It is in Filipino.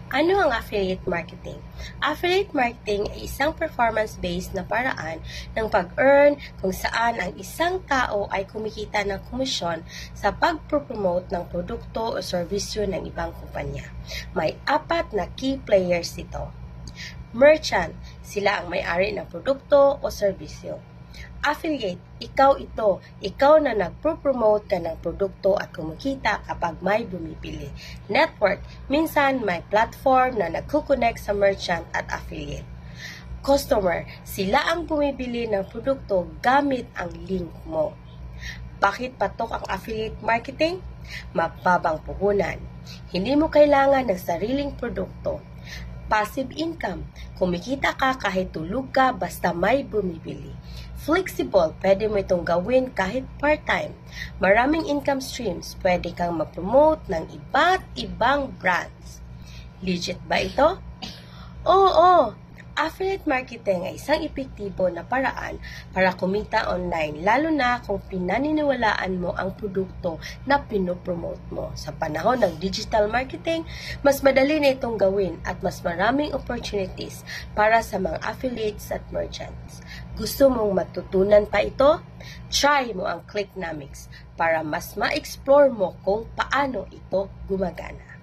Ano ang affiliate marketing? Affiliate marketing ay isang performance-based na paraan ng pag-earn kung saan ang isang tao ay kumikita ng komisyon sa pag-promote ng produkto o serbisyo ng ibang kumpanya. May 4 na key players ito. Merchant, sila ang may-ari ng produkto o serbisyo. Affiliate, ikaw na nagpo-promote ka ng produkto at kumikita kapag may bumibili. Network, minsan may platform na nagkukonect sa merchant at affiliate. Customer, sila ang bumibili ng produkto gamit ang link mo. Bakit patok ang affiliate marketing? Mababang puhunan. Hindi mo kailangan ng sariling produkto. Passive income, kumikita ka kahit tulog ka basta may bumibili. Flexible, pwede mo itong gawin kahit part-time. Maraming income streams, pwede kang mag-promote ng iba't ibang brands. Legit ba ito? Oo! Affiliate marketing ay isang epektibo na paraan para kumita online, lalo na kung pinaniniwalaan mo ang produkto na pinopromote mo. Sa panahon ng digital marketing, mas madali na itong gawin at mas maraming opportunities para sa mga affiliates at merchants. Gusto mong matutunan pa ito? Try mo ang Clicknomics para mas ma-explore mo kung paano ito gumagana.